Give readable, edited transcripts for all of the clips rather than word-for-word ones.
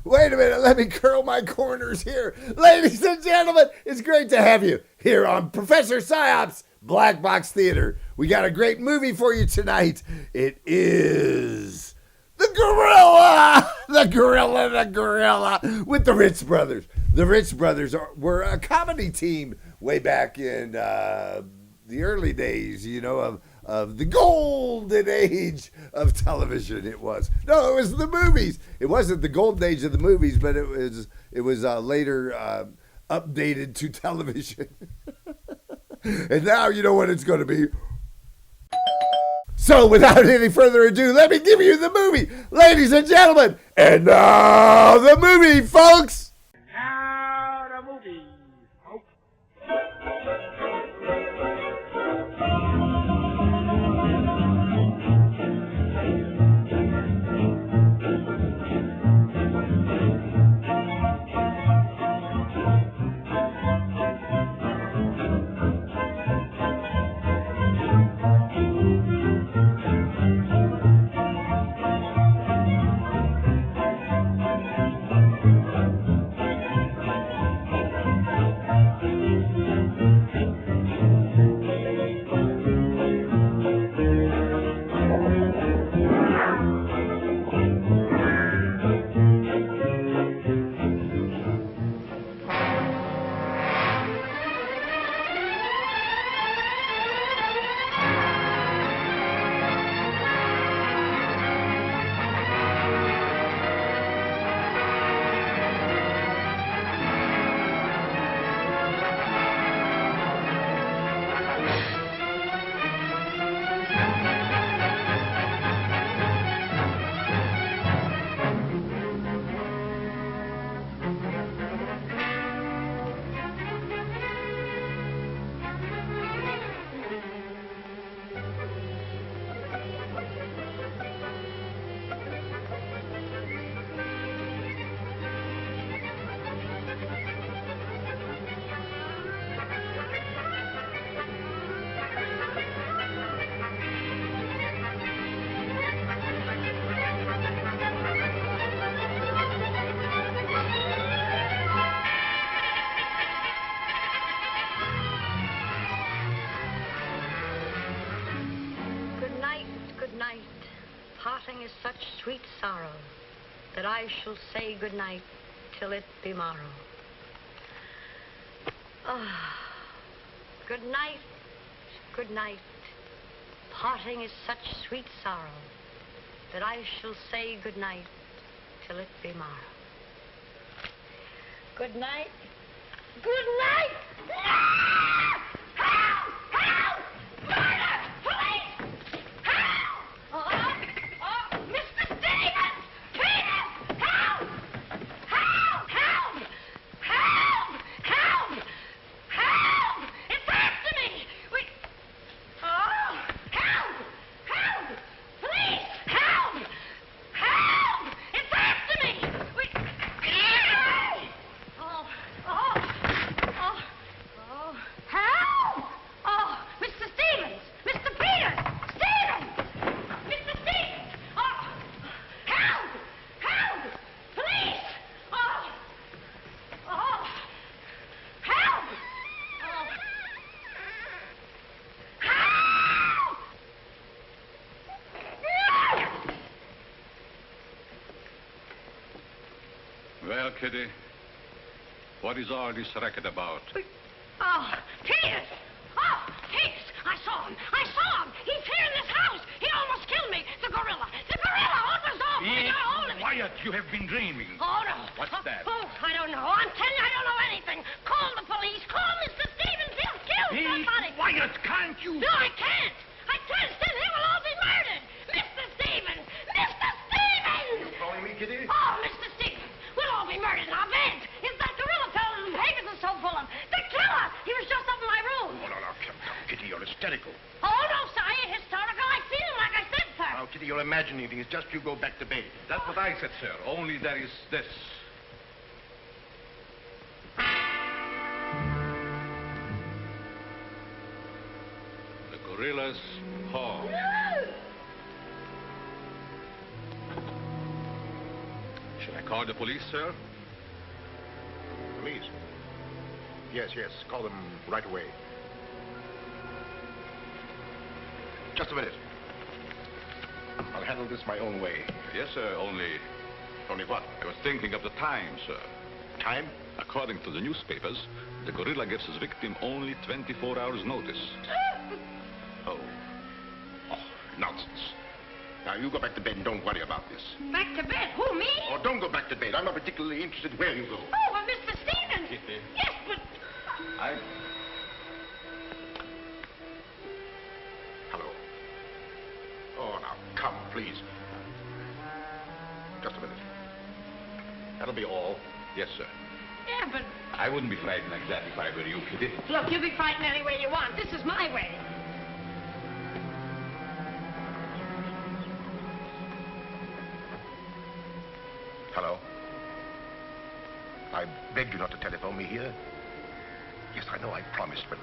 Wait a minute, let me curl my corners here. Ladies and gentlemen, it's great to have you here on Professor Psyopsz Black Box Theater. We got a great movie for you tonight. It is The Gorilla! The Gorilla with the Ritz brothers. The Ritz brothers were a comedy team way back in the early days, of the golden age of television. It was the movies. It wasn't the golden age of the movies, but it was later updated to television. And now you know what it's going to be. So without any further ado, let me give you the movie, ladies and gentlemen. And now the movie, folks. Now the movie, folks. Parting is such sweet sorrow that I shall say good night till it be morrow. Ah, good night, good night. Parting is such sweet sorrow that I shall say good night till it be morrow. Good night. Good night! Ah! Help! Help! Murder! Police! Help! Mr. Stevens! Peter! Help! Help! Help! Help! Help! Help! It's after me! Help! Help! Police! Help! Help! It's after me! Help! Oh, Mr. Stevens! Mr. Peter! Stevens! Mr. Stevens! Oh, help! Help! Police! Oh, help! Help! Well, Kitty, what is all this racket about? Oh, Peters! Oh, Peters! I saw him! I saw him! He's here in this house! He almost killed me! The gorilla! The gorilla! What was off? I got a hold of it! Quiet! You have been dreaming. Oh, no. What's that? Oh, I don't know. I'm telling you, I don't know anything. Call the police. Call Mr. Stevens. He'll kill somebody. Quiet! Can't you? No, I can't. I can't. Then they will all be murdered. Mr. Stevens! Mr. Stevens! Calling me, Kitty? Oh, Mr. Stevens! We'll all be murdered in our beds. It's that gorilla fellow whose papers are so full of. The killer! He was just up in my room. Oh, no, come, Kitty, you're hysterical. Oh, no, sir. I ain't historical. I seen him like I said, sir. Now, Kitty, you're imagining things. Just you go back to bed. That's what I said, sir. Only there is this. The gorilla's paw. Should I call the police, sir? Police? Yes, call them right away. Just a minute. I'll handle this my own way. Yes, sir, only Only what? I was thinking of the time, sir. Time? According to the newspapers, the gorilla gives his victim only 24 hours notice. Oh, nonsense. Now, you go back to bed and don't worry about this. Back to bed? Who, me? Or don't go back to bed. I'm not particularly interested where you go. Oh, well, Mr. Stevens. Yes, but... Hello. Oh, now, come, please. Just a minute. That'll be all. Yes, sir. Yeah, but... I wouldn't be frightened like that if I were you, Kitty. Look, you be frightened any way you want. This is my way. Hello. I begged you not to telephone me here. Yes, I know I promised, but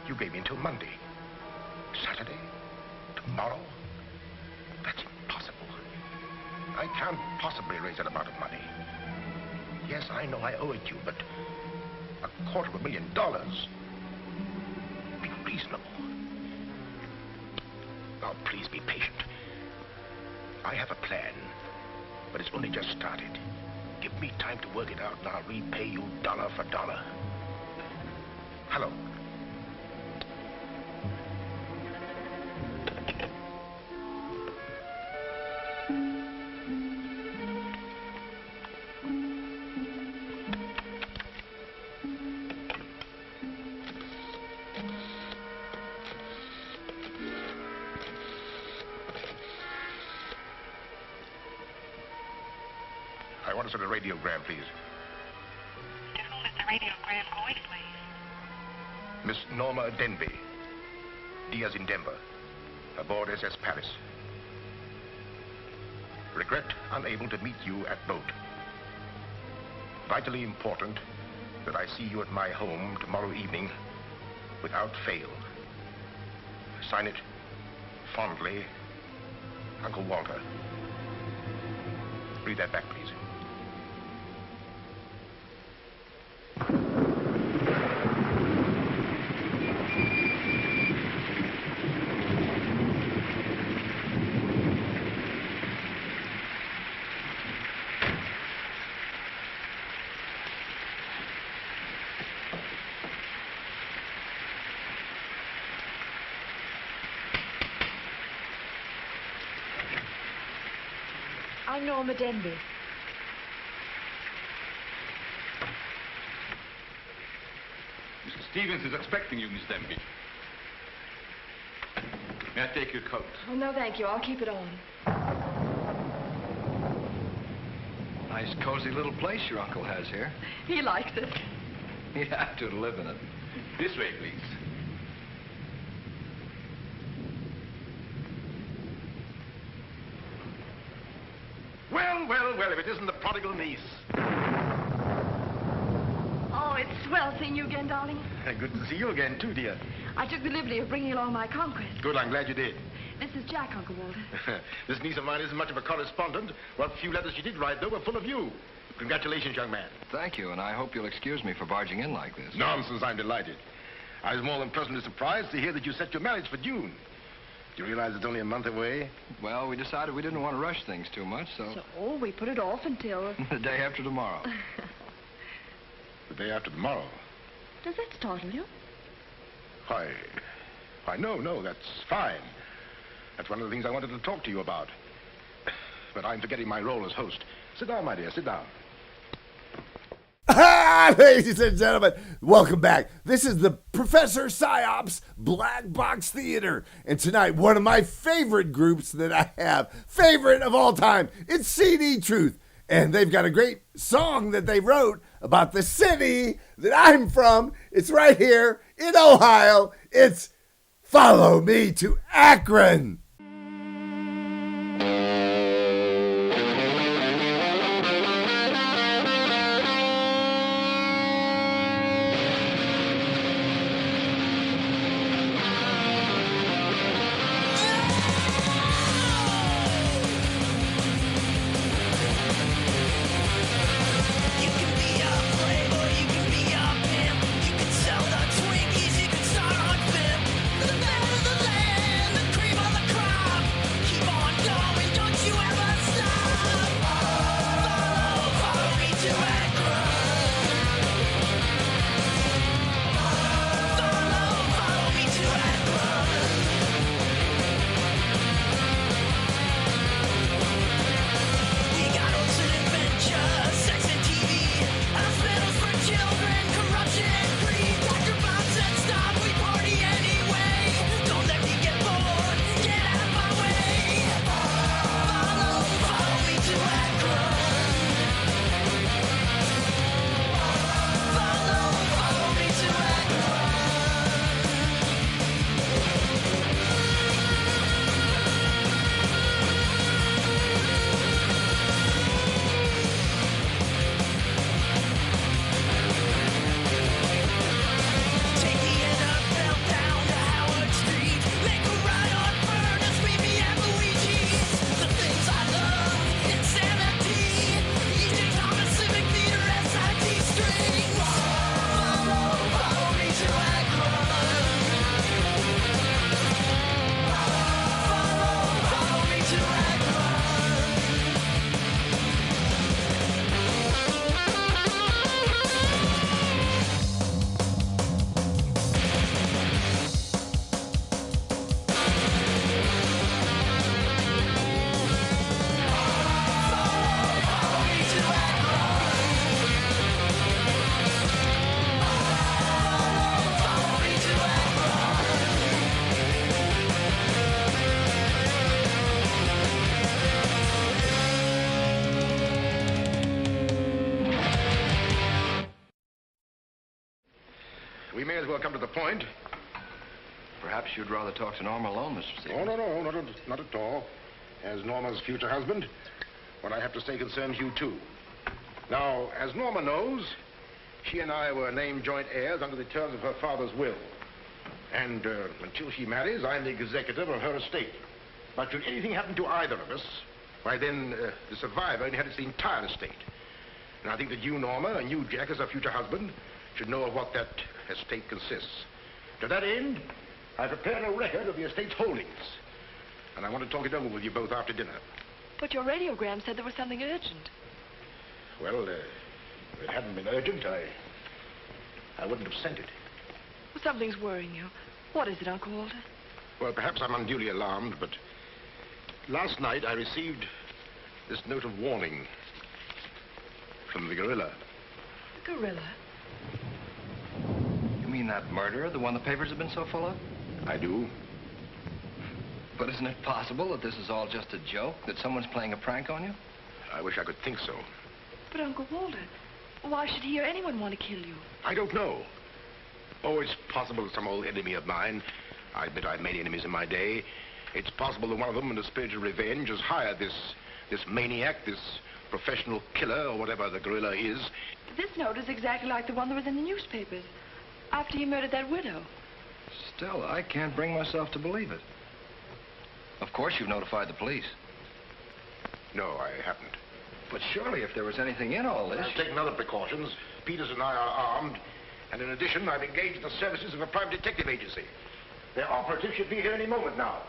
you gave me until Monday. Saturday? Tomorrow? That's impossible. I can't possibly raise that amount of money. Yes, I know I owe it you, but $250,000. Be reasonable. Now, please be patient. I have a plan, but it's only just started. Give me time to work it out, and I'll repay you dollar for dollar. Hello. I want to send a radiogram, please. To whom is the radiogram going, please? Miss Norma Denby. Diaz in Denver. Aboard SS Paris. Regret unable to meet you at boat. Vitally important that I see you at my home tomorrow evening without fail. Sign it fondly, Uncle Walter. Read that back, please. I'm Norma Denby. Mr. Stevens is expecting you, Miss Denby. May I take your coat? Oh, no, thank you. I'll keep it on. Nice, cozy little place your uncle has here. He likes it. You have to live in it. This way, please. Well, if it isn't the prodigal niece. Oh, it's swell seeing you again, darling. Good to see you again, too, dear. I took the liberty of bringing along my conquest. Good, I'm glad you did. This is Jack, Uncle Walter. This niece of mine isn't much of a correspondent. What few letters she did write, though, were full of you. Congratulations, young man. Thank you, and I hope you'll excuse me for barging in like this. Nonsense, I'm delighted. I was more than pleasantly surprised to hear that you set your marriage for June. Do you realize it's only a month away? Well, we decided we didn't want to rush things too much, so... So we put it off until... the day after tomorrow. The day after tomorrow. Does that startle you? Why, no, that's fine. That's one of the things I wanted to talk to you about. But I'm forgetting my role as host. Sit down, my dear, sit down. Ladies and gentlemen, welcome back. This is the Professor Psyopsz Black Box Theater. And tonight, one of my favorite groups that I have, favorite of all time, it's CD Truth. And they've got a great song that they wrote about the city that I'm from. It's right here in Ohio. It's Follow Me to Akron. we may as well come to the point. Perhaps you'd rather talk to Norma alone, Mr. Stevens. Oh, no, not at all. As Norma's future husband, what I have to say concerns you, too. Now, as Norma knows, she and I were named joint heirs under the terms of her father's will. And until she marries, I'm the executor of her estate. But should anything happen to either of us, why then the survivor inherits the entire estate. And I think that you, Norma, and you, Jack, as her future husband, should know of what that estate consists. To that end, I prepared a record of the estate's holdings. And I want to talk it over with you both after dinner. But your radiogram said there was something urgent. Well, if it hadn't been urgent, I wouldn't have sent it. Well, something's worrying you. What is it, Uncle Walter? Well, perhaps I'm unduly alarmed, but last night I received this note of warning from the gorilla. The gorilla? You mean that murderer, the one the papers have been so full of? I do. But isn't it possible that this is all just a joke? That someone's playing a prank on you? I wish I could think so. But, Uncle Walter, why should he or anyone want to kill you? I don't know. Oh, it's possible that some old enemy of mine, I admit I've made enemies in my day, it's possible that one of them, in a spirit of revenge, has hired this maniac, this professional killer, or whatever the gorilla is. This note is exactly like the one that was in the newspapers after he murdered that widow. Still, I can't bring myself to believe it. Of course, you've notified the police. No, I haven't. But surely, if there was anything in all this... I've taken other precautions. Peters and I are armed. And in addition, I've engaged the services of a private detective agency. Their operative should be here any moment now.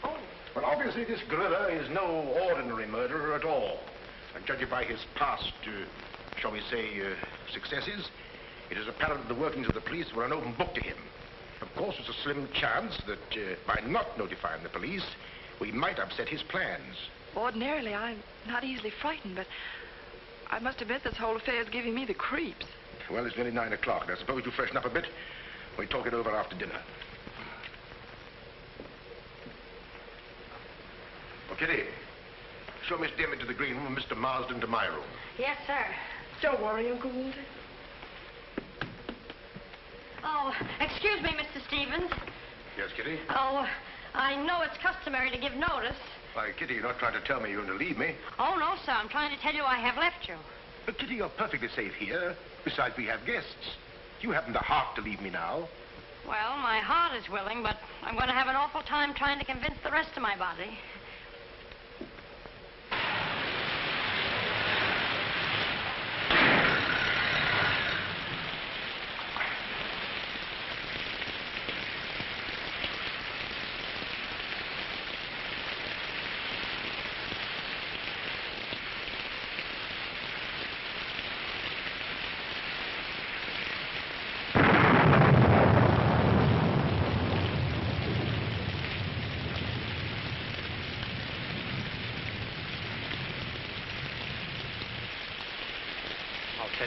Oh. But obviously, this gorilla is no ordinary murderer at all. And judging by his past, shall we say, successes, it is apparent that the workings of the police were an open book to him. Of course, there's a slim chance that by not notifying the police, we might upset his plans. Ordinarily, I'm not easily frightened, but I must admit this whole affair is giving me the creeps. Well, it's nearly 9 o'clock, and I suppose you freshen up a bit. We talk it over after dinner. Oh, Kitty, show Miss Demme to the green room and Mr. Marsden to my room. Yes, sir. Don't worry, Uncle Walter. Oh, excuse me, Mr. Stevens. Yes, Kitty? Oh, I know it's customary to give notice. Why, Kitty, you're not trying to tell me you're going to leave me. Oh, no, sir. I'm trying to tell you I have left you. But, Kitty, you're perfectly safe here. Besides, we have guests. You haven't the heart to leave me now. Well, my heart is willing, but I'm going to have an awful time trying to convince the rest of my body.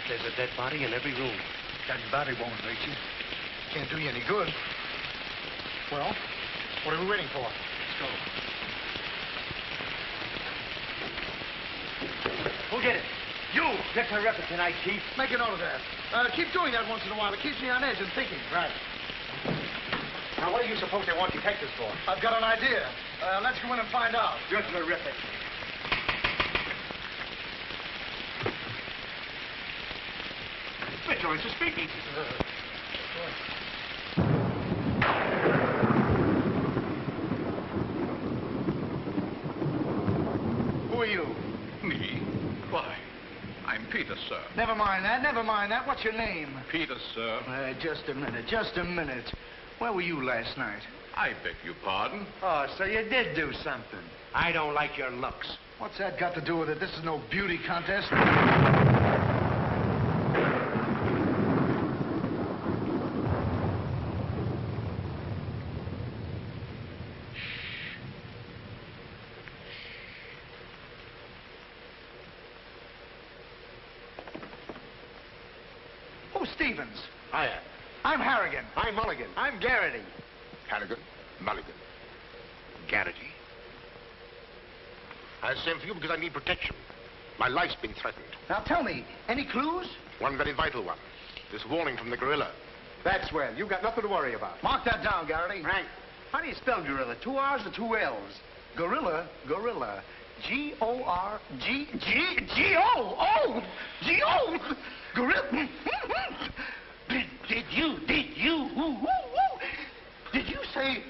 There's a dead body in every room. That body won't hurt you. Can't do you any good. Well, what are we waiting for? Let's go. Who'll get it? You! Get terrific tonight, Chief. Make a note of that. Keep doing that once in a while. It keeps me on edge and thinking. Right. Now, what do you suppose they want detectives for? I've got an idea. Let's go in and find out. You're terrific. Mitchell is speaking. Who are you? Me? Why, I'm Peter, sir. Never mind that. What's your name? Peter, sir. Just a minute. Where were you last night? I beg your pardon. Oh, so you did do something. I don't like your looks. What's that got to do with it? This is no beauty contest. Oh, Stevens. Hiya. I'm Harrigan. I'm Mulligan. I'm Garrity. Harrigan, Mulligan, Garrity. I sent for you because I need protection. My life's been threatened. Now tell me, any clues? One very vital one. This warning from the gorilla. That's well. You've got nothing to worry about. Mark that down, Garrity. Right. How do you spell gorilla? 2 R's or 2 L's? Gorilla. G-O-R-G-G-G-O. G-O. Gorilla. Did you say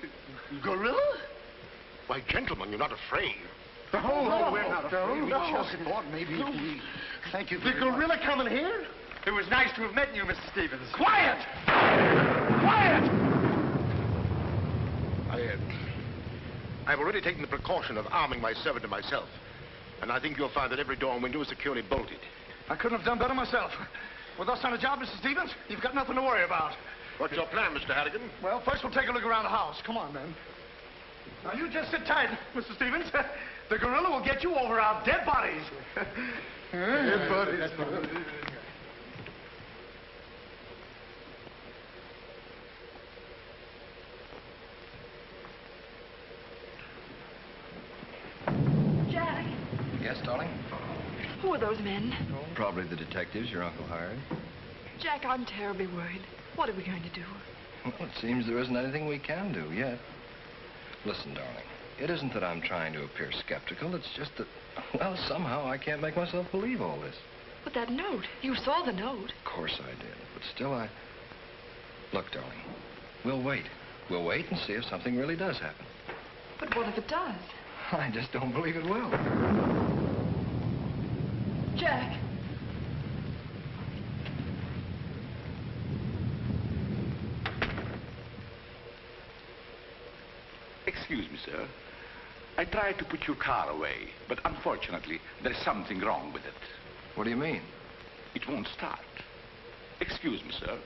gorilla? Why, gentlemen, you're not afraid. No, we're not afraid. We just thought maybe if we... Thank you very much. The gorilla coming here? It was nice to have met you, Mr. Stevens. Quiet! Quiet! I've already taken the precaution of arming my servant and myself. And I think you'll find that every door and window is securely bolted. I couldn't have done better myself. With us on the job, Mr. Stevens, you've got nothing to worry about. What's your plan, Mr. Harrigan? Well, first we'll take a look around the house. Come on, then. Now, you just sit tight, Mr. Stevens. The gorilla will get you over our dead bodies. Dead bodies. Jack, Yes, darling? who are those men? Probably the detectives your uncle hired. Jack, I'm terribly worried. What are we going to do? Well, it seems there isn't anything we can do yet. Listen, darling, it isn't that I'm trying to appear skeptical. It's just that, well, somehow I can't make myself believe all this. But that note, you saw the note. Of course I did, but still Look, darling, we'll wait. We'll wait and see if something really does happen. But what if it does? I just don't believe it will. Jack. Excuse me, sir. I tried to put your car away, but unfortunately, there's something wrong with it. What do you mean? It won't start. Excuse me, sir.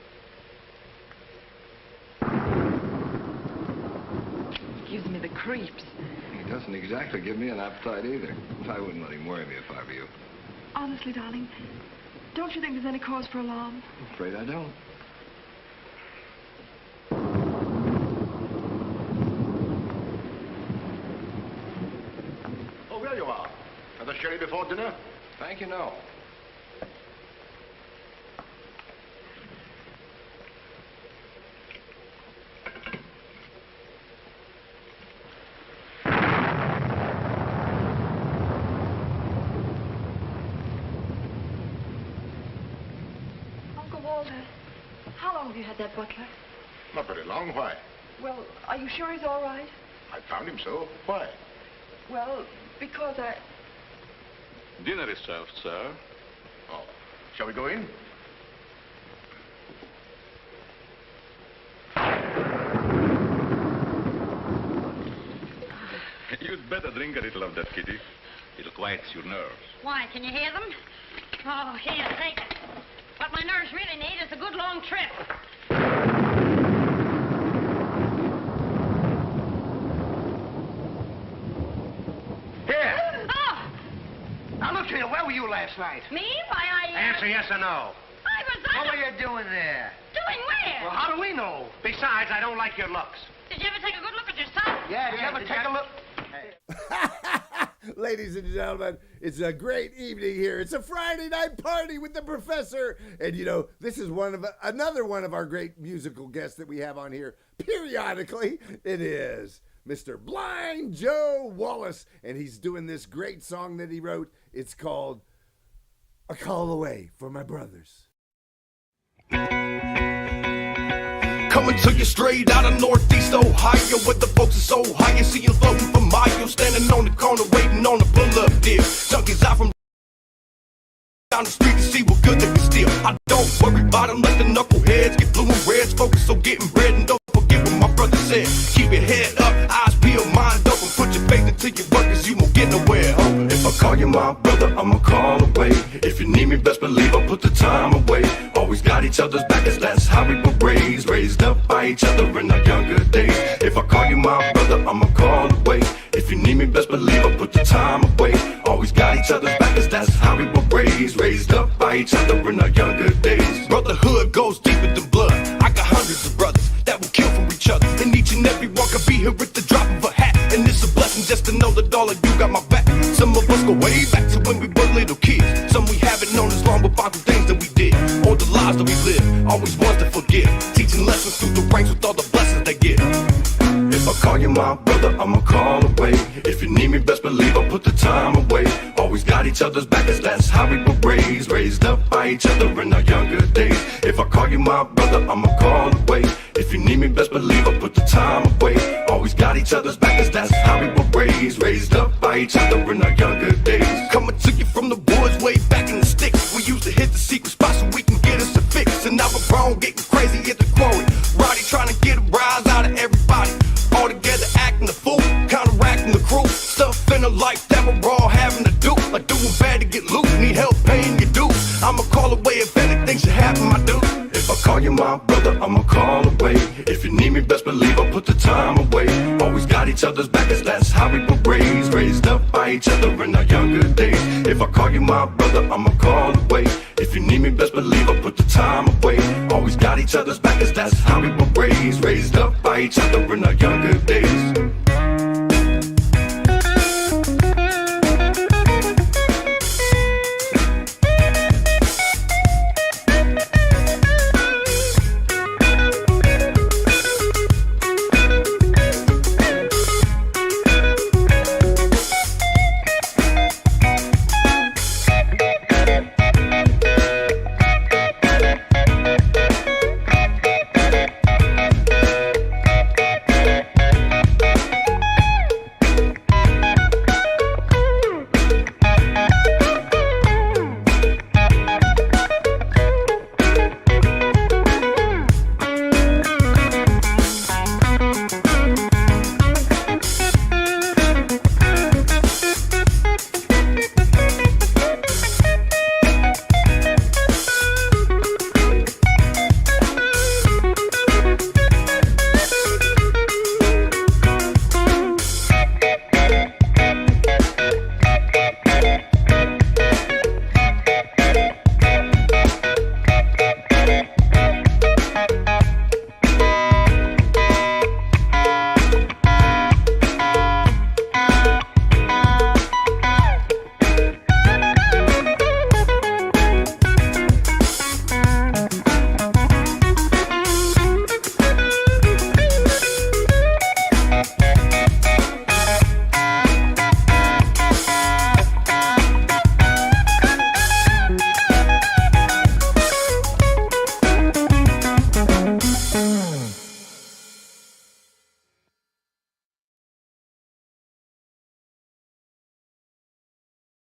Gives me the creeps. He doesn't exactly give me an appetite either. I wouldn't let him worry me if I were you. Honestly, darling, don't you think there's any cause for alarm? I'm afraid I don't. Oh, there you are. Another sherry before dinner? Thank you, no. Uncle Walter, how long have you had that butler? Not very long. Why? Well, are you sure he's all right? I found him so. Why? Well, because I... Dinner is served, sir. Oh. Shall we go in? You'd better drink a little of that, Kitty. It'll quiet your nerves. Why, can you hear them? Oh, here, take it. What my nerves really need is a good long trip. Here. Oh, Now, look here. Where were you last night? me? Why, Answer yes or no. I was... What were you doing there? Doing where? Well, how do we know? Besides, I don't like your looks. Did you ever take a good look at yourself? Yeah, did you ever take a look? Ladies and gentlemen, it's a great evening here. It's a Friday night party with the professor. And, you know, this is another one of our great musical guests that we have on here periodically. It is Mr. Blind Joe Wallace. And he's doing this great song that he wrote. It's called A Call Away for My Brothers. Coming to you straight out of Northeast Ohio, where the folks are so high, you see you floating for miles, standing on the corner waiting on a pull-up deal. Junkies out from down the street to see what good they can steal. I don't worry about them, let the knuckleheads get blue and reds, focus on getting bread, and don't forget what my brother said. Keep your head up, eyes peeled, mind open, put your faith into your work, cause you won't get nowhere. If I call you my brother, I'ma call away. If you need me, best believe I'll put the time away. Always got each other's back, cause that's how we were raised up by each other in our younger days. If I call you my brother, I'ma call away. If you need me, best believe I'll put the time away. Always got each other's back, cause that's how we were raised up by each other in our younger days. Brotherhood goes deeper than blood. I got hundreds of brothers that will kill for each other, and each and every one can be here with the drop of a hat. And it's a blessing just to know that all of you got my back. Some of us go way back to when we were little kids. Some we haven't known as long, but about the things that we did, or the lives that we lived. Always ones to forgive, teaching my brother, I'ma call away. If you need me, best believe I'll put the time away. Always got each other's back, 'cause that's how we were raised. Raised up by each other in our younger days. If I call you my brother, I'ma call away. If you need me, best believe I'll put the time away. Always got each other's back, 'cause that's how we were raised. Raised up by each other in our younger days. Coming to you from the woods, way back in the sticks. We used to hit the secret spot so we can get us a fix. And now we're grown, getting crazy at the quarry. Roddy trying to get a rise out of everybody. All together acting the fool, counteracting the crew. Stuff in a life that we're all having to do. Like doing bad to get loot, need help paying your dues. I'ma call away if anything should happen, my dude. If I call you my brother, I'ma call away. If you need me, best believe I'll put the time away. Always got each other's back, 'cause that's how we were raised. Raised up by each other in our younger days. If I call you my brother, I'ma call away. If you need me, best believe I'll put the time away. Always got each other's back, 'cause that's how we were raised. Raised up by each other in our younger days.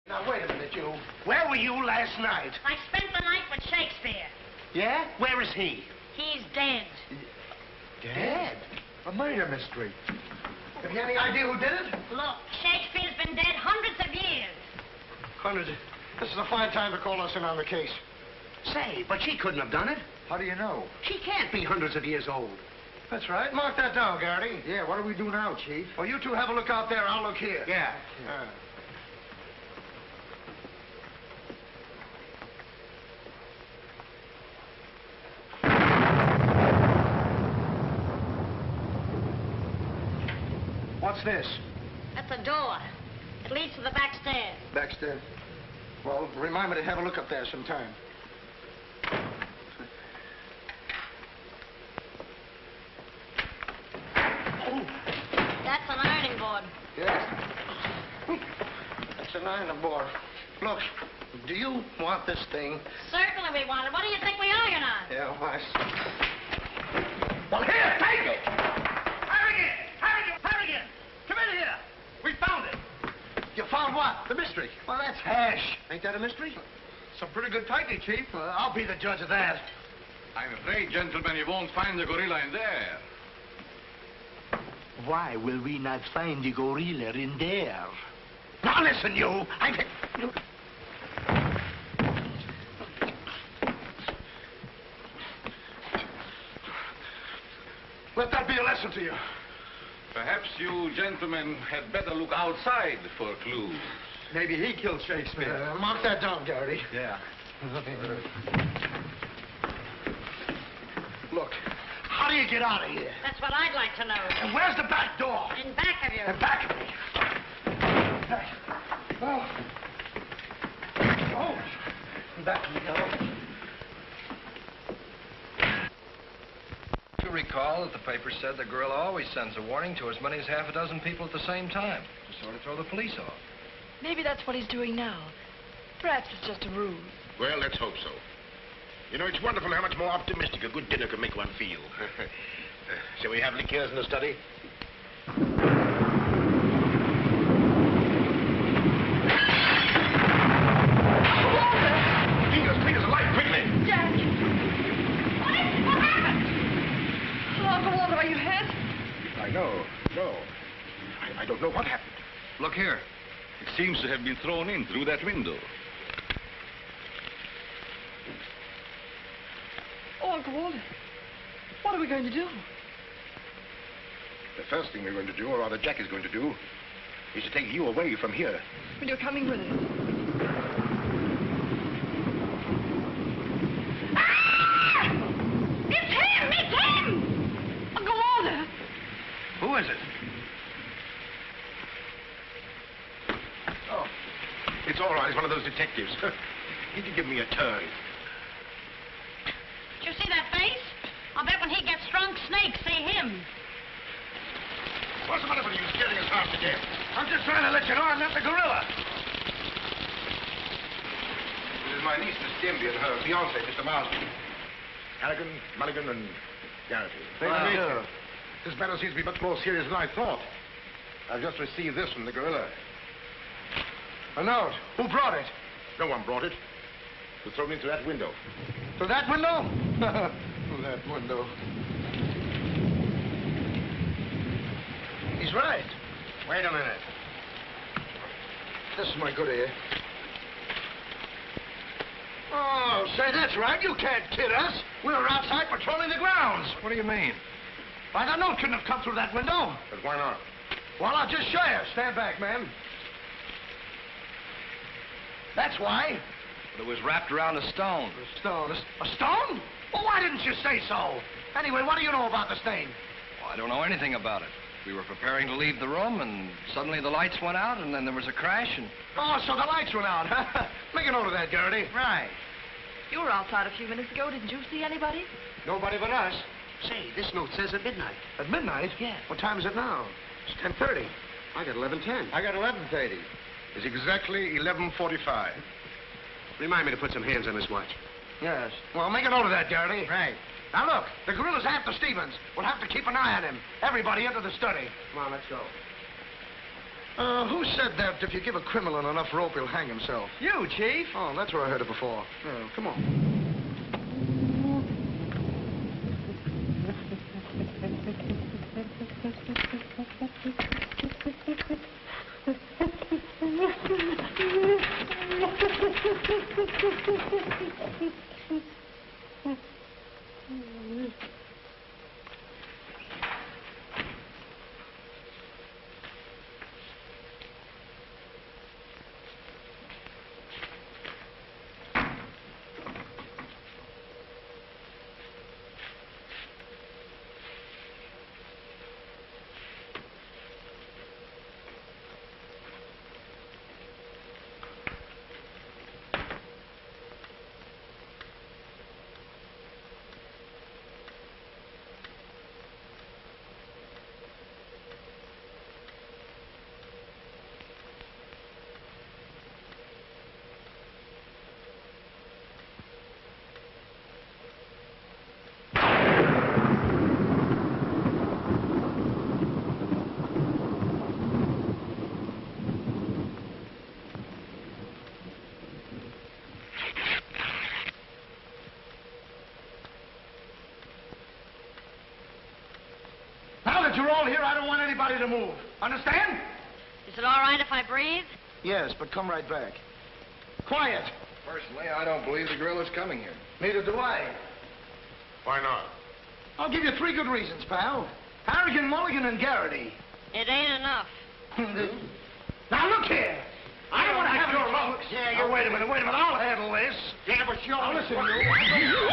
Now, wait a minute, you. Where were you last night? I spent the night with Shakespeare. Yeah? Where is he? He's dead. Dead? A murder mystery. Have you any idea who did it? Look, Shakespeare's been dead hundreds of years. Hundreds. This is a fine time to call us in on the case. Say, but she couldn't have done it. How do you know? She can't be hundreds of years old. That's right. Mark that down, Garrity. Yeah, what do we do now, Chief? Well, you two have a look out there. I'll look here. Yeah. What's this? That's a door. It leads to the back stairs. Baxter. Well, remind me to have a look up there sometime. That's an ironing board. Yes. That's an ironing board. Look, do you want this thing? Certainly we want it. What do you think we iron on? Yeah, I see. Well, here, take it! Harrigan! Harrigan! Harrigan! Come in here! We found it. You found what? The mystery. Well, that's hash. Ain't that a mystery? Some pretty good tightening, Chief. I'll be the judge of that. I'm afraid, gentlemen, you won't find the gorilla in there. Why will we not find the gorilla in there? Now listen, you. Let that be a lesson to you. Perhaps you gentlemen had better look outside for clues. Maybe he killed Shakespeare. Mark that down, Garrity. Yeah. Look, how do you get out of here? That's what I'd like to know. And where's the back door? In back of you. In back of me. Oh. Back of me, To recall recall that the paper said the gorilla always sends a warning to as many as half a dozen people at the same time to sort of throw the police off. Maybe that's what he's doing now. Perhaps it's just a ruse. Well, let's hope so. You know, it's wonderful how much more optimistic a good dinner can make one feel. Shall we have liqueurs in the study? Cleaners, a light, quickly! Jack! What happened? Oh, Uncle Walter, are you hurt? I know. No. I don't know what happened. Look here. It seems to have been thrown in through that window. Oh, Uncle Walter, what are we going to do? The first thing we're going to do, or rather Jack is going to do, is to take you away from here. Well, you're coming with us. Ah! It's him! It's him! Uncle Walter! Who is it? Oh, it's all right. It's one of those detectives. He can give me a turn. Did you see that face? I'll bet when he gets drunk, snakes see him. What's the matter with you scaring us half to death? I'm just trying to let you know I'm not the gorilla. This is my niece, Miss Denby, and her fiancé, Mr. Marsden. Harrigan, Mulligan, and Garrity. This matter seems to be much more serious than I thought. I've just received this from the gorilla. A note. Who brought it? No one brought it. It was thrown into that window. To that window? To that window. He's right. Wait a minute. This is my good ear. Oh, say, that's right. You can't kid us. We were outside patrolling the grounds. What do you mean? Why, the note couldn't have come through that window. But why not? Well, I'll just show you. Stand back, man. That's why. But it was wrapped around a stone. A stone? A stone? Well, why didn't you say so? Anyway, what do you know about the stain? Well, I don't know anything about it. We were preparing to leave the room, and suddenly the lights went out, and then there was a crash, and... Oh, so the lights went out, huh? Make a note of that, Garrity. Right. You were outside a few minutes ago. Didn't you see anybody? Nobody but us. Say, this note says at midnight. At midnight? Yeah. What time is it now? It's 10:30. I got 11:10. I got 11:30. It's exactly 11:45. Remind me to put some hands on this watch. Yes. Well, make a note of that, Garrity. Right. Now, look, the gorilla's after Stevens. We'll have to keep an eye on him. Everybody into the study. Come on, let's go. Who said that if you give a criminal enough rope, he'll hang himself? You, Chief. Oh, that's where I heard it before. Yeah, come on. You're all here. I don't want anybody to move. Understand? Is it all right if I breathe? Yes, but come right back. Quiet. Personally, I don't believe the gorilla's coming here. Neither do I. Why not? I'll give you 3 good reasons, pal. Harrigan, Mulligan, and Garrity. It ain't enough. Now, look here. I don't want to have your looks. Yeah, you wait a minute. I'll handle this. Yeah, but you're... Now, listen, you.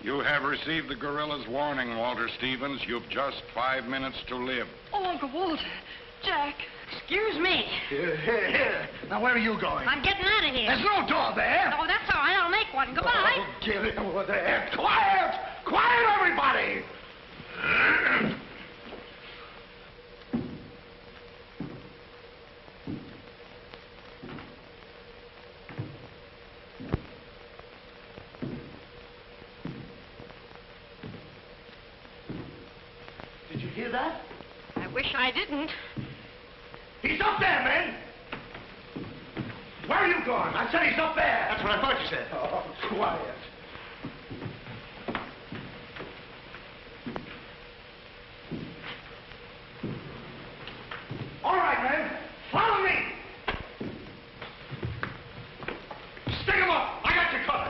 You have received the gorilla's warning, Walter Stevens. You've just 5 minutes to live. Oh, Uncle Walter. Jack. Excuse me. Here. Now, where are you going? I'm getting out of here. There's no door there. Oh, that's all right. I'll make one. Goodbye. Oh, get it over there. Quiet! Quiet, everybody! Did you hear that? I wish I didn't. He's up there, men! Where are you going? I said he's up there. That's what I thought you said. Oh, quiet. All right, men. Follow me. Stick him up. I got you covered.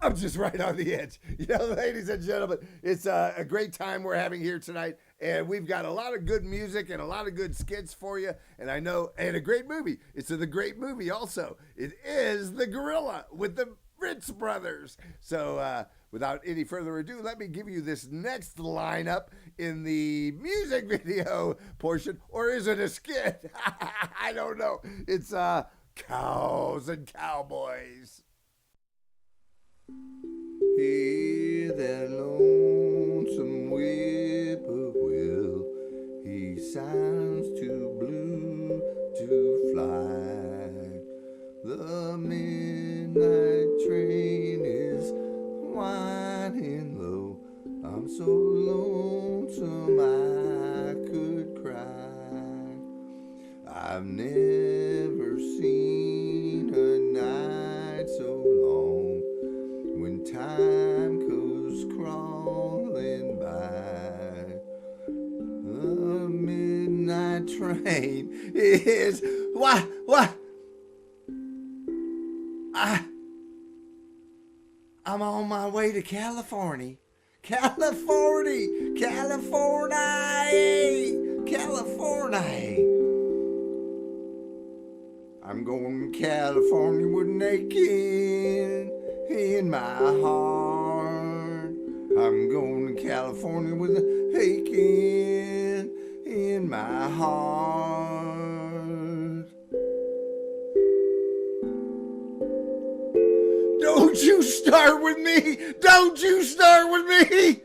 I'm just right on the edge. You know, ladies and gentlemen, it's a great time we're having here tonight, and we've got a lot of good music and a lot of good skits for you, and I know, and a great movie. It's the great movie also. It is The Gorilla with the Ritz brothers. So without any further ado, let me give you this next lineup in the music video portion, or is it a skit? I don't know. It's Cows and Cowboys. Hear that lonesome whippoorwill, he sounds too blue to fly. The midnight train is whining low, I'm so lonesome I could cry. I've never seen a night so long, when time goes crawling by. The midnight train is what? I'm on my way to California. California. I'm going to California with naked in my heart. I'm going to California with a aching in my heart. Don't you start with me! Don't you start with me!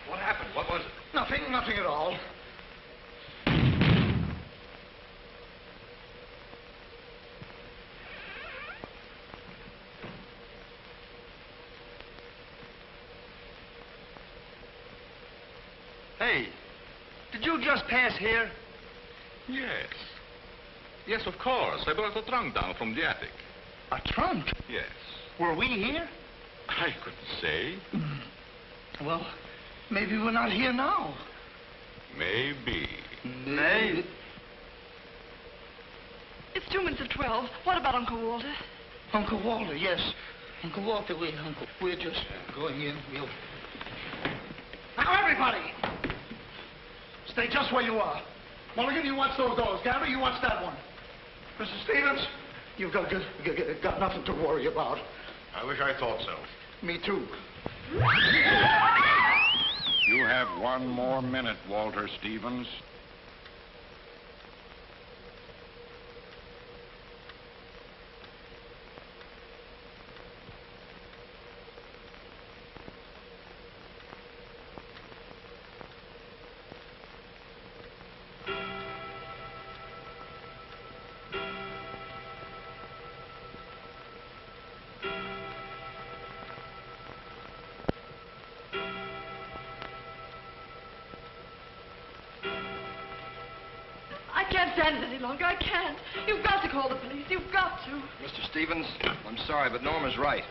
What happened? What was it? Nothing at all. Hey, did you just pass here? Yes. Yes, of course. I brought a trunk down from the attic. A trunk? Yes. Were we here? I couldn't say. Well, maybe we're not here now. Maybe. Maybe. It's 2 minutes of 12. What about Uncle Walter? Uncle Walter, yes. Uncle Walter, we're just going in. Now, everybody! Stay just where you are. Mulligan, you watch those doors. Gary, you watch that one. Mr. Stevens, you've got nothing to worry about. I wish I thought so. Me too. You have 1 more minute, Walter Stevens. I can't stand it any longer. I can't. You've got to call the police. You've got to. Mr. Stevens, I'm sorry, but Norma's right.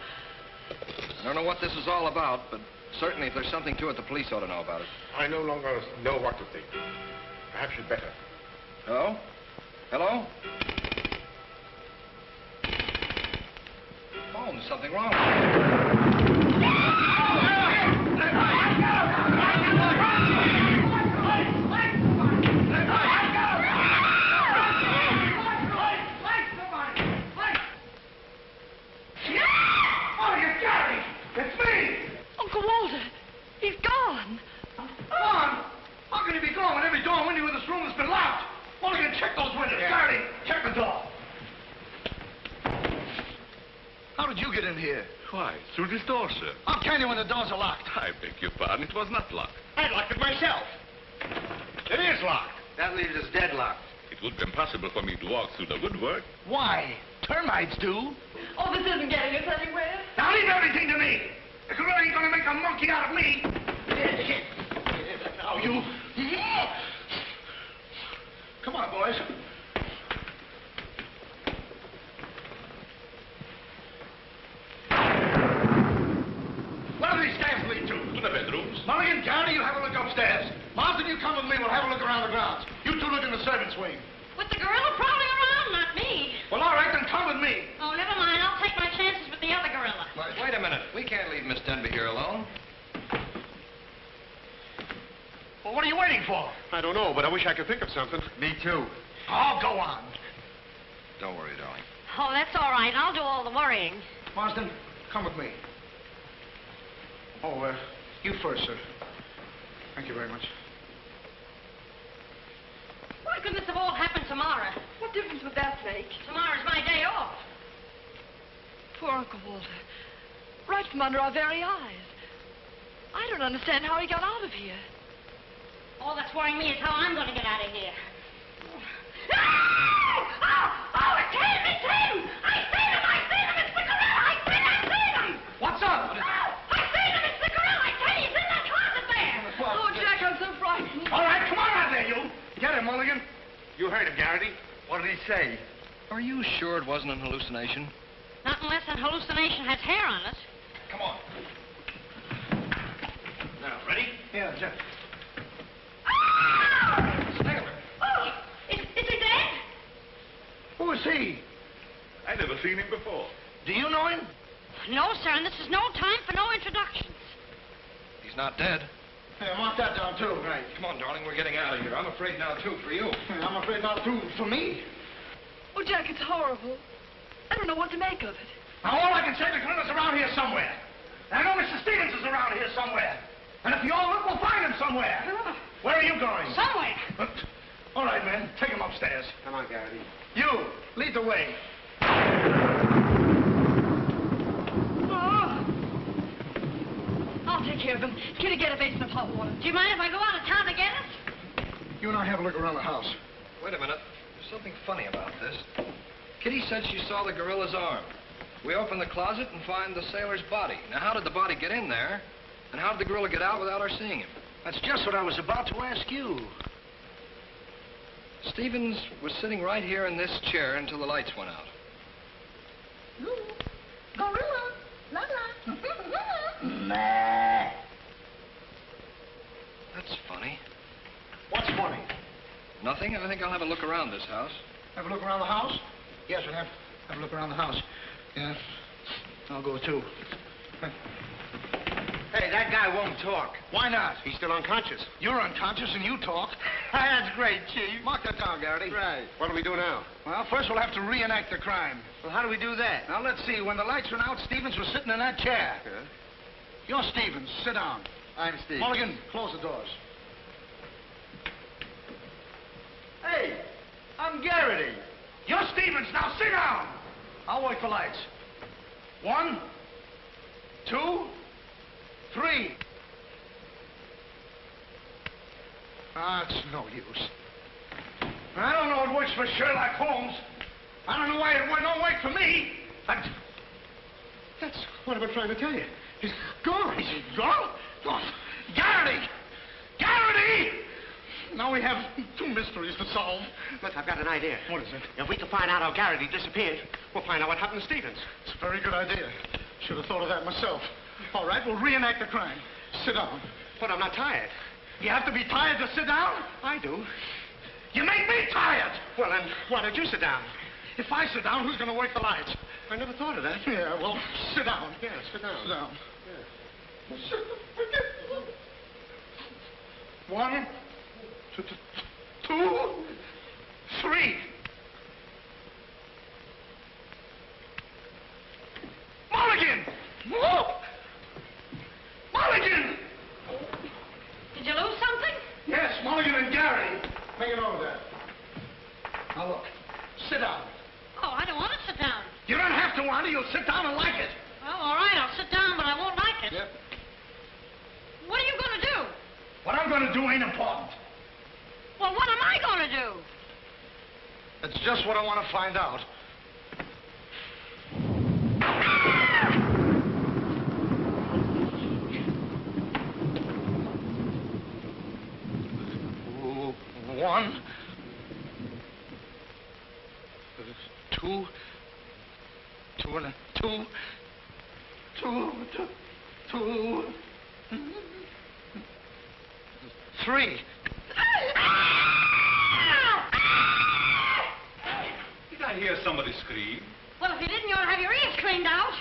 I don't know what this is all about, but certainly if there's something to it, the police ought to know about it. I no longer know what to think. Perhaps you'd better. Oh? Hello? Oh, there's something wrong. It's me! Uncle Walter, he's gone. Gone? How can he be gone when every door and window in this room has been locked? Mulligan, check those windows. Garrity, check the door. How did you get in here? Why, through this door, sir. How can you when the doors are locked? I beg your pardon, it was not locked. I locked it myself. It is locked. That leaves us deadlocked. It would be impossible for me to walk through the woodwork. Why? Termites do. Oh, this isn't getting us anywhere. Now leave everything to me. The gorilla ain't gonna make a monkey out of me. Now you. Come on, boys. Where do these stairs lead to? To the bedrooms. Mulligan, Garrity, you have a look upstairs. Marsden, you come with me. We'll have a look around the grounds. You two look in the servants' wing. With the gorilla prowling around, not me. Well, all right, then come with me. Oh, never mind. I'll take my chances with the other gorilla. Wait a minute. We can't leave Miss Denby here alone. Well, what are you waiting for? I don't know, but I wish I could think of something. Me too. Oh, go on. Don't worry, darling. Oh, that's all right. I'll do all the worrying. Marsden, come with me. Oh, you first, sir. Thank you very much. Why couldn't this have all happened tomorrow? What difference would that make? Tomorrow's my day off. Poor Uncle Walter. Right from under our very eyes. I don't understand how he got out of here. All that's worrying me is how I'm going to get out of here. Oh, it's him! It's him! I seen him! I seen him! It's the gorilla! I seen him! What's up? Oh, I seen him! It's the gorilla! I tell you, he's in that closet there! Oh, Jack, I'm so frightened. All right, come on out there, you. Get him, Mulligan. You heard him, Garrity. What did he say? Are you sure it wasn't an hallucination? Not unless that hallucination has hair on it. Come on. Now, ready? Yeah, Jeff. Oh, is he dead? Who is he? I never seen him before. Do you know him? No, sir, and this is no time for no introductions. He's not dead. Yeah, mark that down, too. Right. Come on, darling. We're getting out of here. I'm afraid now, too, for you. I'm afraid not, too, for me. Oh, Jack, it's horrible. I don't know what to make of it. Now, all I can say, the gorilla's around here somewhere. And I know Mr. Stevens is around here somewhere. And if you all look, we'll find him somewhere. Where are you going? Somewhere. All right, men. Take him upstairs. Come on, Garrity. You, lead the way. Oh. I'll take care of him. Kitty, get a basin of hot water. Do you mind if I go out of town to get it? You and I have a look around the house. Wait a minute. There's something funny about this. Kitty said she saw the gorilla's arm. We open the closet and find the sailor's body. Now, how did the body get in there? And how did the gorilla get out without our seeing him? That's just what I was about to ask you. Stevens was sitting right here in this chair until the lights went out. Gorilla. La la. That's funny. What's funny? Nothing. I think I'll have a look around this house. Have a look around the house? Yes, we'll have a look around the house. Yeah. I'll go, too. Hey, that guy won't talk. Why not? He's still unconscious. You're unconscious and you talk. That's great, Chief. Mark that down, Garrity. Right. What do we do now? Well, first we'll have to reenact the crime. Well, how do we do that? Now, let's see. When the lights went out, Stevens was sitting in that chair. Yeah? You're Stevens. Sit down. I'm Steve. Mulligan, close the doors. Hey, I'm Garrity. You're Stevens. Now, sit down. I'll wait for lights. 1, 2, 3. Ah, it's no use. I don't know it works for Sherlock Holmes. I don't know why it don't work for me. That's what I've been trying to tell you. He's gone. He's gone? Oh, Garrity! Garrity! Now we have 2 mysteries to solve. Look, I've got an idea. What is it? If we can find out how Garrity disappeared, we'll find out what happened to Stevens. It's a very good idea. Should have thought of that myself. All right, we'll reenact the crime. Sit down. But I'm not tired. You have to be tired to sit down? I do. You make me tired. Well, then, why don't you sit down? If I sit down, who's going to work the lights? I never thought of that. Yeah, well, sit down. Yeah, sit down. Sit down. Yeah. One, two, three. Mulligan! Mulligan! Did you lose something? Yes, Mulligan and Gary. Make it over there. Now look, sit down. Oh, I don't want to sit down. You don't have to want it. You'll sit down and like it. Well, all right, I'll sit down, but I won't like it. Yep. What are you going to do? What I'm going to do ain't important. Well, what am I going to do? That's just what I want to find out. One, two, three. Did I hear somebody scream? Well, if you didn't, you ought to have your ears cleaned out.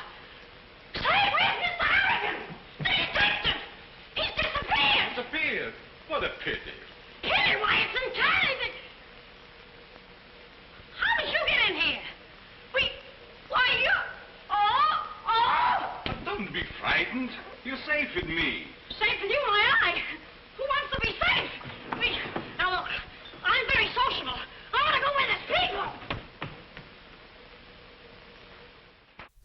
Say, where's Mr. Harrigan? The detective! He's disappeared! Disappeared? What a pity. Kitty, why, it's entirely the... How did you get in here? Why, you... Oh! Don't be frightened. You're safe with me. Safe with you, my. Who wants to be safe? Now, look, I'm very sociable. I want to go where there's people.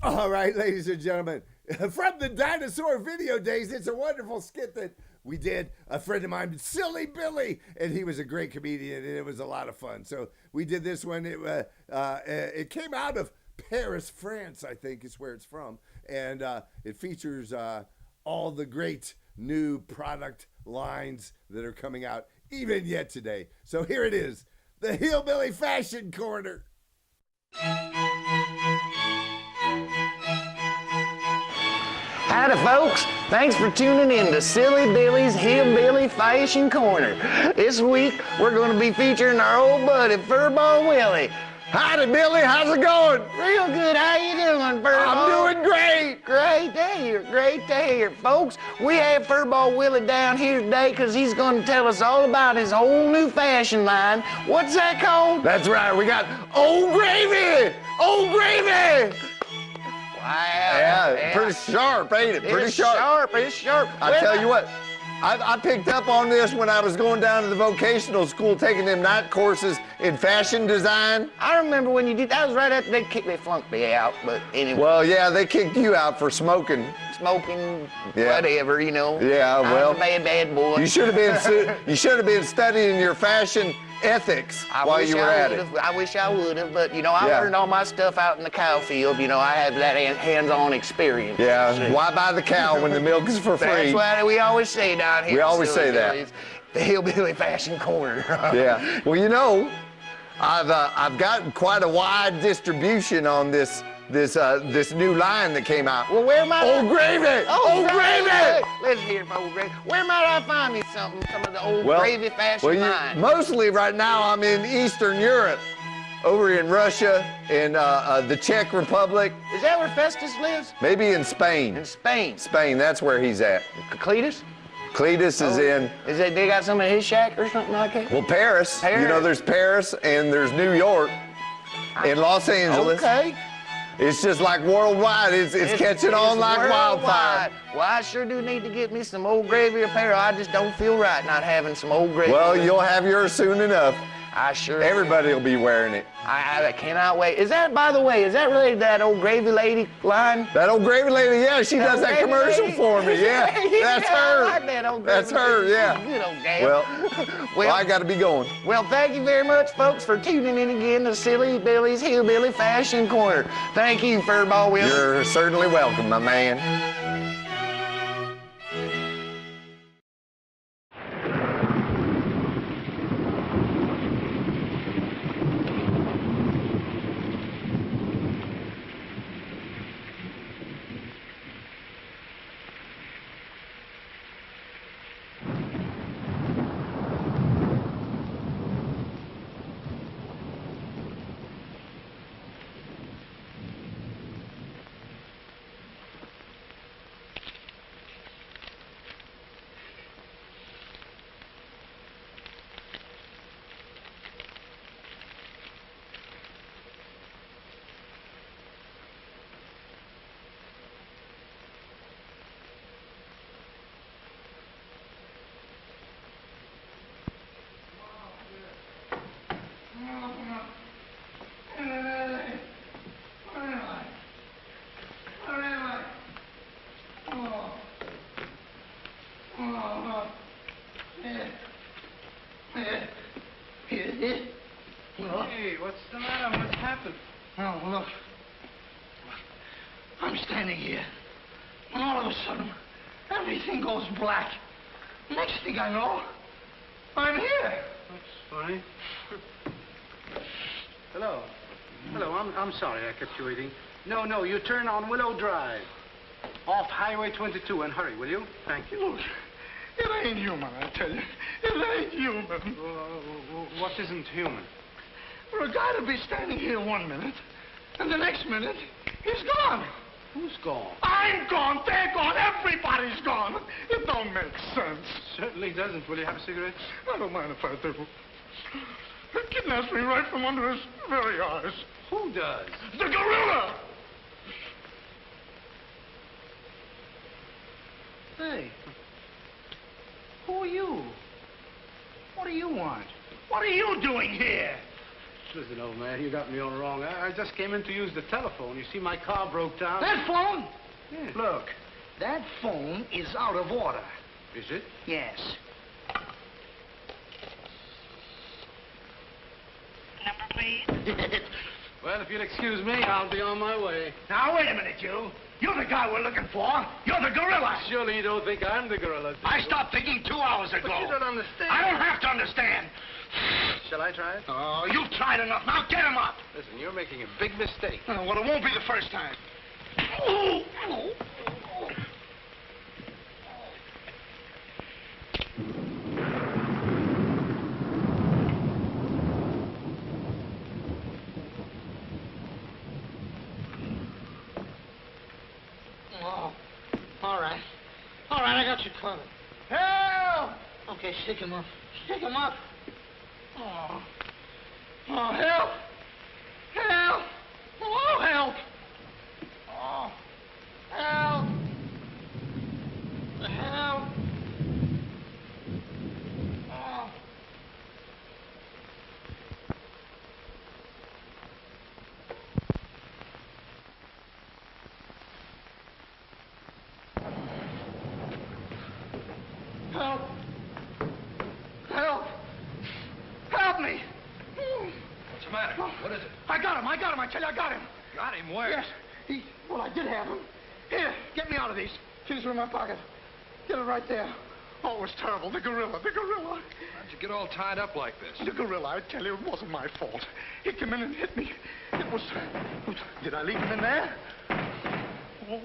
All right, ladies and gentlemen, from the dinosaur video days, it's a wonderful skit that we did. A friend of mine, Silly Billy, and he was a great comedian, and it was a lot of fun. So we did this one. It came out of Paris, France, I think is where it's from, and it features all the great new product lines that are coming out even yet today. So here it is, the Hillbilly Fashion Corner. Howdy, folks. Thanks for tuning in to Silly Billy's Hillbilly Fashion Corner. This week, we're going to be featuring our old buddy, Furball Willie. Howdy, Billy. How's it going? Real good. How you doing, Furball? I'm doing great. Great to hear. Great to hear. Folks, we have Furball Willie down here today because he's going to tell us all about his whole new fashion line. What's that called? That's right. We got Old Gravy. Old Gravy. Wow. Yeah, pretty sharp, ain't it? Pretty sharp. It's sharp. I tell you what, I picked up on this when I was going down to the vocational school taking them night courses in fashion design. I remember when you did, that was right after they flunked me out, but anyway. Well, yeah, they kicked you out for smoking. Whatever, you know. Yeah, well. I'm a bad boy. You should have been studying your fashion ethics while you were at it. I wish I would have, but, you know, I learned all my stuff out in the cow field. You know, I have that hands-on experience. Yeah, why buy the cow when the milk is for free? That's what we always say down here. We always say that. The Hillbilly Fashion Corner. Yeah. Well, you know, I've gotten quite a wide distribution on this new line that came out. Well, where might Old Gravy! Old Gravy! Let's hear it, Old Gravy. Where might I find me some of the Old Gravy fashion line? Mostly right now I'm in Eastern Europe, over in Russia, in the Czech Republic. Is that where Festus lives? Maybe in Spain. In Spain? Spain, that's where he's at. Cletus? Cletus is in... Is that they got some in his shack or something like that? Well, Paris. You know, there's Paris and there's New York and Los Angeles. Okay. It's just like worldwide. It's catching on like wildfire. Well, I sure do need to get me some Old Gravy apparel. I just don't feel right not having some Old Gravy. Well, you'll have yours soon enough. I sure Everybody will be wearing it. I cannot wait. Is that, by the way, is that related to that Old Gravy Lady line? That Old Gravy Lady, yeah, she does that commercial for me, yeah. That's her. I like that Old Gravy That's her, Lady. yeah. Good old gal. Well, I got to be going. Well, thank you very much, folks, for tuning in again to Silly Billy's Hillbilly Fashion Corner. Thank you, Furball Willie. You're certainly welcome, my man. happened? Oh, look. I'm standing here, and all of a sudden, everything goes black. Next thing I know, I'm here. That's funny. Hello. Hello, I'm sorry I kept you waiting. No, you turn on Willow Drive. Off Highway 22, and hurry, will you? Thank you. Look, it ain't human, I tell you. It ain't human. What isn't human? For a guy to be standing here 1 minute, and the next minute, he's gone. Who's gone? I'm gone, they're gone, everybody's gone. It don't make sense. Certainly doesn't. Will you have a cigarette? I don't mind if I do. It kidnaps me right from under his very eyes. Who does? The gorilla! Hey, who are you? What do you want? What are you doing here? Listen, old man, you got me all wrong. I just came in to use the telephone. You see, my car broke down. That phone? Yeah. Look, that phone is out of order. Is it? Yes. Number, please. Well, if you'll excuse me, I'll be on my way. Now, wait a minute, you. You're the guy we're looking for. You're the gorilla. Surely you don't think I'm the gorilla, do you? I stopped thinking 2 hours ago. But you don't understand. I don't have to understand. Shall I try it? Oh, you've tried enough. Now get him up. Listen, you're making a big mistake. Well, it won't be the first time. Oh, all right. All right, I got you covered. Help! Okay, shake him up. Shake him up. Oh. Oh, help! Help! Oh, help! Oh, help! Help! Oh. Help! Help! Help me! What's the matter? What is it? I got him, I tell you, I got him. Got him where? Yes, well, I did have him. Here, get me out of these. These are in my pocket. Get it right there. Oh, it was terrible. The gorilla. How'd you get all tied up like this? The gorilla, I tell you, it wasn't my fault. He came in and hit me. It was... Did I leave him in there? Oh.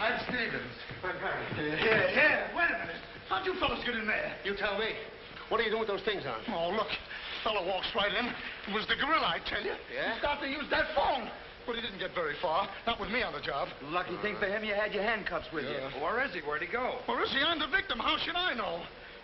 I'm Stevens. Here, wait a minute. How'd you fellas get in there? You tell me. What are you doing with those things on? Oh, look. Fellow walks right in. It was the gorilla, I tell you. Yeah? He started to use that phone. But he didn't get very far. Not with me on the job. Lucky thing for him, you had your handcuffs with you. Where is he? Where'd he go? Where is he? I'm the victim. How should I know?